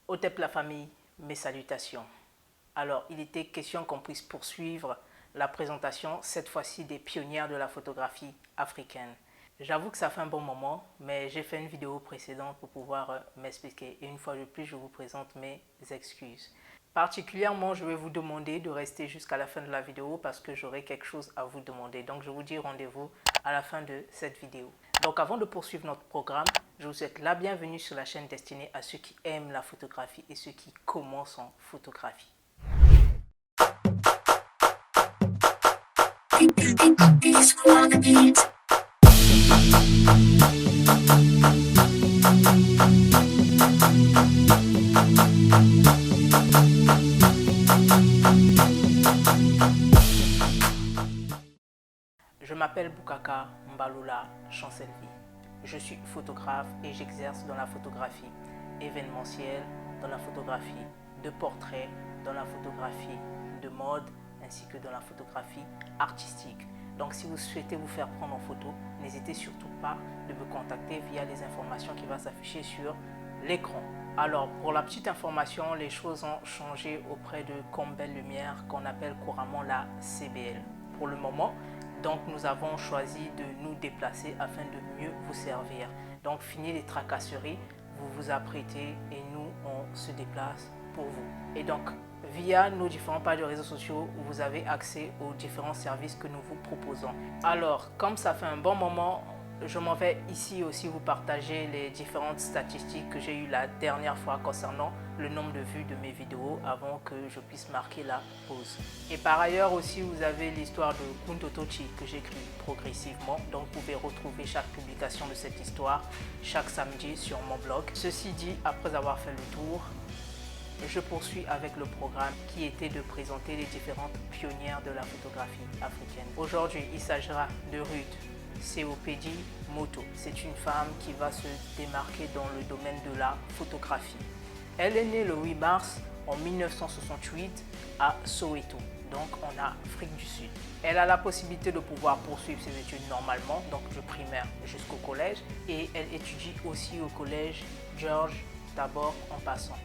Otep la famille, mes salutations. Alors, il était question qu'on puisse poursuivre la présentation, cette fois-ci des pionnières de la photographie africaine. J'avoue que ça fait un bon moment, mais j'ai fait une vidéo précédente pour pouvoir m'expliquer. Et une fois de plus, je vous présente mes excuses. Particulièrement, je vais vous demander de rester jusqu'à la fin de la vidéo parce que j'aurai quelque chose à vous demander. Donc, je vous dis rendez-vous à la fin de cette vidéo. Donc, avant de poursuivre notre programme, je vous souhaite la bienvenue sur la chaîne destinée à ceux qui aiment la photographie et ceux qui commencent en photographie. Je m'appelle Boukaka Mbaloula Chancelvi. Je suis photographe et j'exerce dans la photographie événementielle, dans la photographie de portrait, dans la photographie de mode, ainsi que dans la photographie artistique. Donc si vous souhaitez vous faire prendre en photo, n'hésitez surtout pas de me contacter via les informations qui vont s'afficher sur l'écran. Alors pour la petite information, les choses ont changé auprès de Campbell Lumière, qu'on appelle couramment la CBL. Pour le moment, donc nous avons choisi de nous déplacer afin de mieux vous servir. Donc fini les tracasseries, vous vous apprêtez et nous on se déplace pour vous. Et donc via nos différentes pages de réseaux sociaux, vous avez accès aux différents services que nous vous proposons. Alors comme ça fait un bon moment, je m'en vais ici aussi vous partager les différentes statistiques que j'ai eues la dernière fois concernant le nombre de vues de mes vidéos avant que je puisse marquer la pause. Et par ailleurs aussi, vous avez l'histoire de Kunto Tochi que j'écris progressivement. Donc vous pouvez retrouver chaque publication de cette histoire chaque samedi sur mon blog. Ceci dit, après avoir fait le tour, je poursuis avec le programme qui était de présenter les différentes pionnières de la photographie africaine. Aujourd'hui, il s'agira de Ruth Seopedi Moto. C'est une femme qui va se démarquer dans le domaine de la photographie. Elle est née le 8 mars en 1968 à Soweto, donc en Afrique du Sud. Elle a la possibilité de pouvoir poursuivre ses études normalement, donc du primaire jusqu'au collège, et elle étudie aussi au collège George Tabor en passant.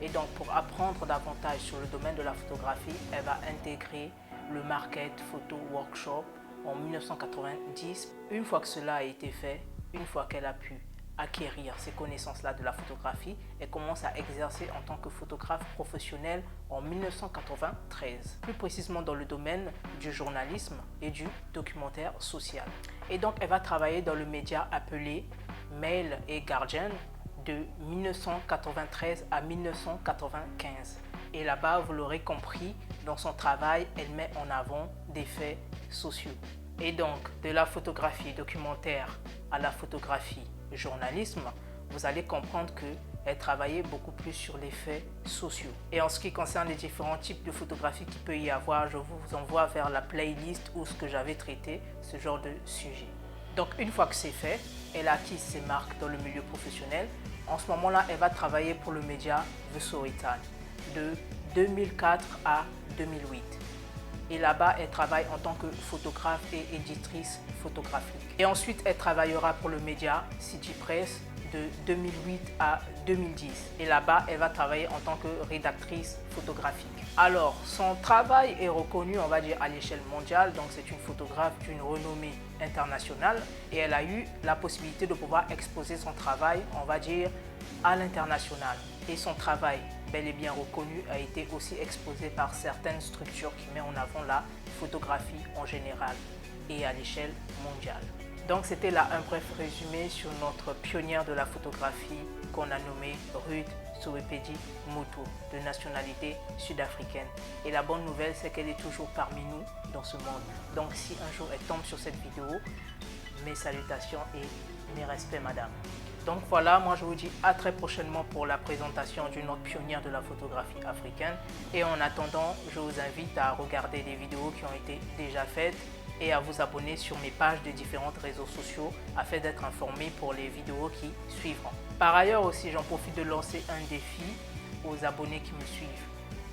Et donc pour apprendre davantage sur le domaine de la photographie, elle va intégrer le Market Photo Workshop en 1990. Une fois que cela a été fait, une fois qu'elle a pu acquérir ces connaissances-là de la photographie, elle commence à exercer en tant que photographe professionnel en 1993, plus précisément dans le domaine du journalisme et du documentaire social. Et donc elle va travailler dans le média appelé Mail et Guardian de 1993 à 1995. Et là-bas, vous l'aurez compris, dans son travail, elle met en avant des faits sociaux. Et donc, de la photographie documentaire à la photographie journalisme, vous allez comprendre qu'elle travaillait beaucoup plus sur les faits sociaux. Et en ce qui concerne les différents types de photographies qu'il peut y avoir, je vous envoie vers la playlist où ce que j'avais traité ce genre de sujet. Donc, une fois que c'est fait, elle a acquis ses marques dans le milieu professionnel. En ce moment-là, elle va travailler pour le média The Sowetan de 2004 à 2008. Et là-bas, elle travaille en tant que photographe et éditrice photographique. Et ensuite, elle travaillera pour le média City Press de 2008 à 2010. Et là-bas, elle va travailler en tant que rédactrice photographique. Alors, son travail est reconnu, on va dire, à l'échelle mondiale. Donc, c'est une photographe d'une renommée internationale. Et elle a eu la possibilité de pouvoir exposer son travail, on va dire, à l'international. Et son travail, bel et bien reconnu, a été aussi exposé par certaines structures qui mettent en avant la photographie en général et à l'échelle mondiale. Donc c'était là un bref résumé sur notre pionnière de la photographie qu'on a nommée Ruth Seopedi Moto, de nationalité sud-africaine. Et la bonne nouvelle, c'est qu'elle est toujours parmi nous dans ce monde. Donc si un jour elle tombe sur cette vidéo, mes salutations et mes respects, madame. Donc voilà, moi je vous dis à très prochainement pour la présentation d'une autre pionnière de la photographie africaine. Et en attendant, je vous invite à regarder les vidéos qui ont été déjà faites et à vous abonner sur mes pages de différents réseaux sociaux afin d'être informé pour les vidéos qui suivront. Par ailleurs aussi, j'en profite de lancer un défi aux abonnés qui me suivent.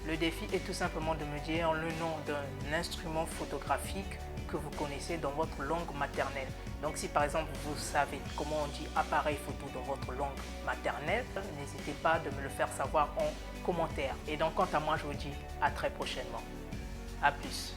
Le défi est tout simplement de me dire le nom d'un instrument photographique que vous connaissez dans votre langue maternelle. Donc si par exemple vous savez comment on dit appareil photo dans votre langue maternelle, n'hésitez pas de me le faire savoir en commentaire. Et donc quant à moi, je vous dis à très prochainement. À plus.